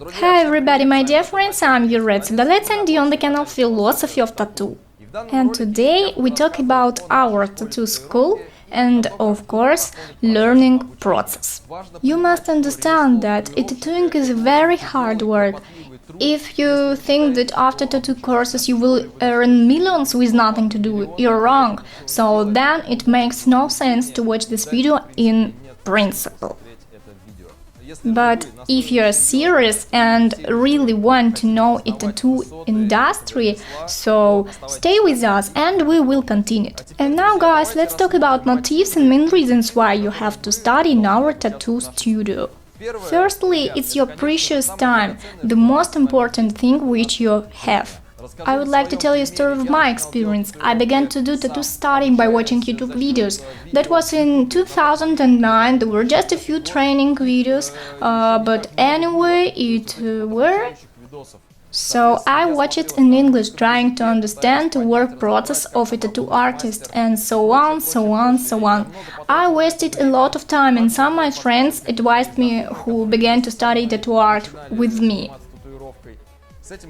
Hi everybody, my dear friends, I'm your Red Let's and on the canal Philosophy of Tattoo. And today we talk about our tattoo school and, of course, learning process. You must understand that tattooing is very hard work. If you think that after tattoo courses you will earn millions with nothing to do, you're wrong. So then it makes no sense to watch this video in principle. But if you're serious and really want to know a tattoo industry, so stay with us and we will continue. And now guys, let's talk about motives and main reasons why you have to study in our tattoo studio. Firstly, it's your precious time, the most important thing which you have. I would like to tell you a story of my experience. I began to do tattoo studying by watching YouTube videos. That was in 2009, there were just a few training videos, but anyway, it were. So I watched it in English, trying to understand the work process of a tattoo artist, and so on, so on, so on. I wasted a lot of time, and some of my friends advised me who began to study tattoo art with me.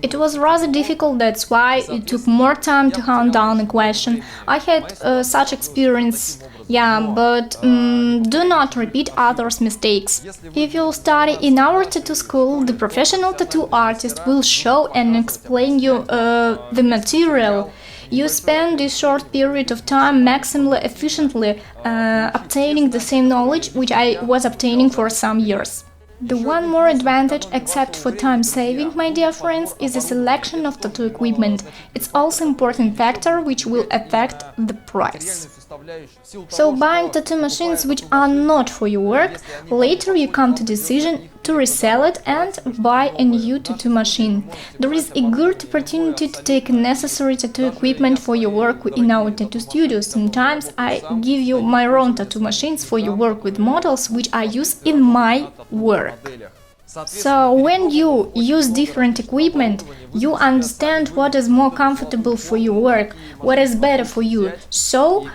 It was rather difficult, that's why it took more time to hunt down a question. I had such experience, but do not repeat others' mistakes. If you study in our tattoo school, the professional tattoo artist will show and explain you the material. You spend this short period of time maximally efficiently obtaining the same knowledge which I was obtaining for some years. The one more advantage, except for time saving, my dear friends, is the selection of tattoo equipment. It's also an important factor which will affect the price. So buying tattoo machines which are not for your work, later you come to decision to resell it and buy a new tattoo machine. There is a good opportunity to take necessary tattoo equipment for your work in our tattoo studio. Sometimes I give you my own tattoo machines for your work with models which I use in my work. So when you use different equipment, you understand what is more comfortable for your work, what is better for you. So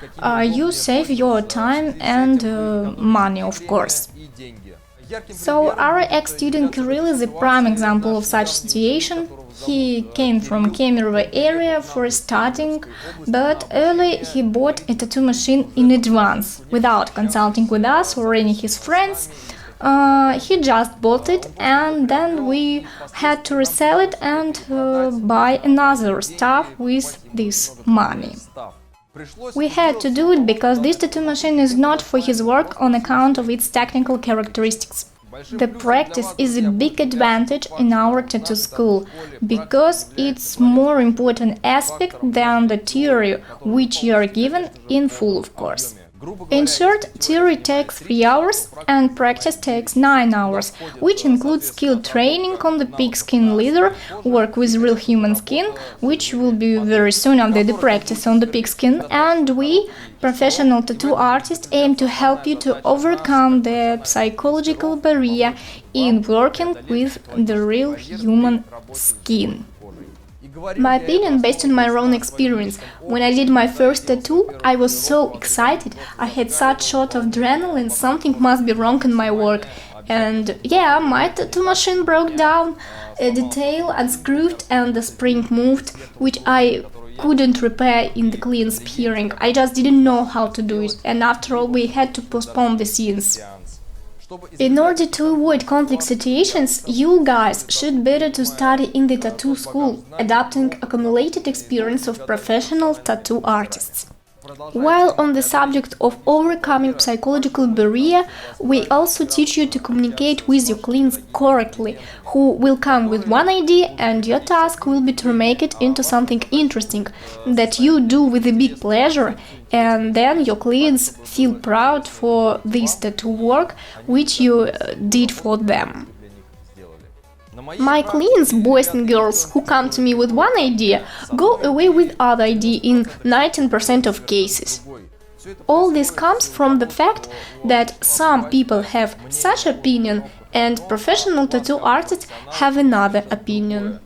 you save your time and money, of course. So our ex-student Kirill is a prime example of such situation. He came from Kemerovo area for starting, but early he bought a tattoo machine in advance, without consulting with us or any of his friends. He just bought it, and then we had to resell it and buy another stuff with this money. We had to do it because this tattoo machine is not for his work on account of its technical characteristics. The practice is a big advantage in our tattoo school, because it's more important aspect than the theory, which you are given in full, of course. In short, theory takes 3 hours and practice takes 9 hours, which includes skill training on the pigskin leather, work with real human skin, which will be very soon after the practice on the pigskin, and we, professional tattoo artists, aim to help you to overcome the psychological barrier in working with the real human skin. My opinion based on my own experience. When I did my first tattoo, I was so excited. I had such shot of adrenaline, something must be wrong in my work. And my tattoo machine broke down, a detail unscrewed and the spring moved, which I couldn't repair in the clean spearing. I just didn't know how to do it, and after all we had to postpone the scenes. In order to avoid conflict situations, you guys should better to study in the tattoo school, adapting accumulated experience of professional tattoo artists. While on the subject of overcoming psychological barrier, we also teach you to communicate with your clients correctly, who will come with one idea and your task will be to make it into something interesting that you do with a big pleasure, and then your clients feel proud for this tattoo work which you did for them. My clients, boys and girls, who come to me with one idea, go away with other idea in 19% of cases. All this comes from the fact that some people have such opinion and professional tattoo artists have another opinion.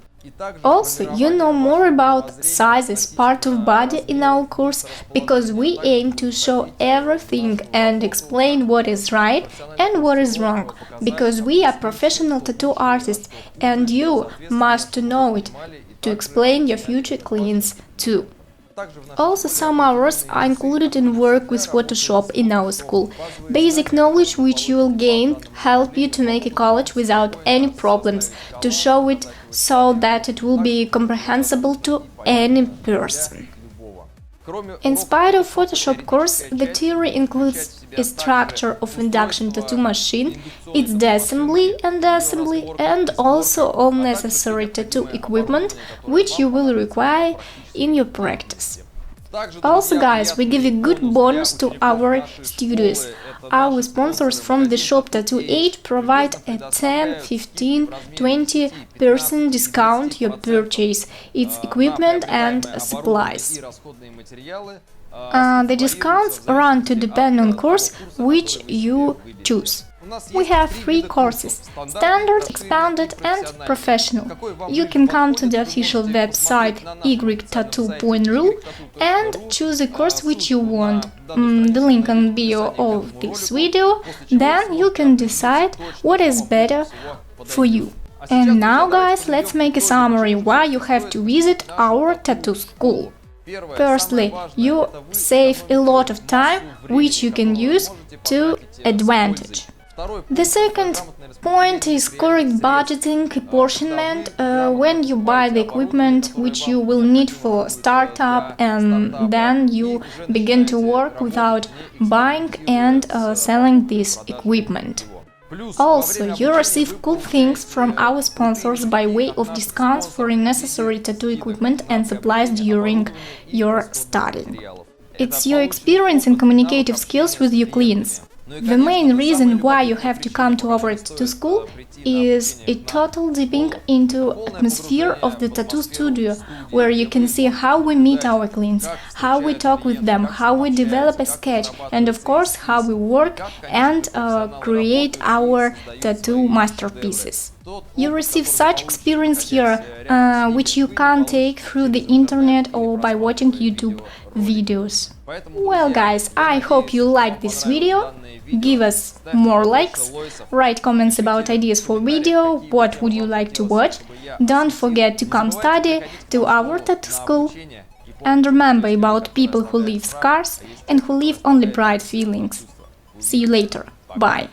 Also, you know more about sizes, part of body in our course, because we aim to show everything and explain what is right and what is wrong, because we are professional tattoo artists and you must know it to explain your future clients too. Also, some hours are included in work with Photoshop in our school. Basic knowledge which you will gain help you to make a collage without any problems, to show it so that it will be comprehensible to any person. In spite of Photoshop course, the theory includes a structure of induction tattoo machine, its disassembly and also all necessary tattoo equipment which you will require in your practice. Also, guys, we give a good bonus to our studios. Our sponsors from the shop Tattoo Age provide a 10, 15, 20% discount your purchase, its equipment and supplies. The discounts run to depend on course which you choose. We have 3 courses: Standard, Expanded and Professional. You can come to the official website ytattoo.ru and choose a course which you want. The link in bio of this video, then you can decide what is better for you. And now, guys, let's make a summary why you have to visit our tattoo school. Firstly, you save a lot of time which you can use to advantage. The second point is correct budgeting, apportionment, when you buy the equipment which you will need for startup, and then you begin to work without buying and selling this equipment. Also, you receive cool things from our sponsors by way of discounts for necessary tattoo equipment and supplies during your studying. It's your experience and communicative skills with your clients. The main reason why you have to come to our tattoo school is a total dipping into atmosphere of the tattoo studio, where you can see how we meet our clients, how we talk with them, how we develop a sketch, and of course how we work and create our tattoo masterpieces. You receive such experience here, which you can't take through the internet or by watching YouTube videos. Well, guys, I hope you liked this video. Give us more likes, write comments about ideas for video, what would you like to watch. Don't forget to come study to our tattoo school. And remember about people who leave scars and who leave only bright feelings. See you later. Bye.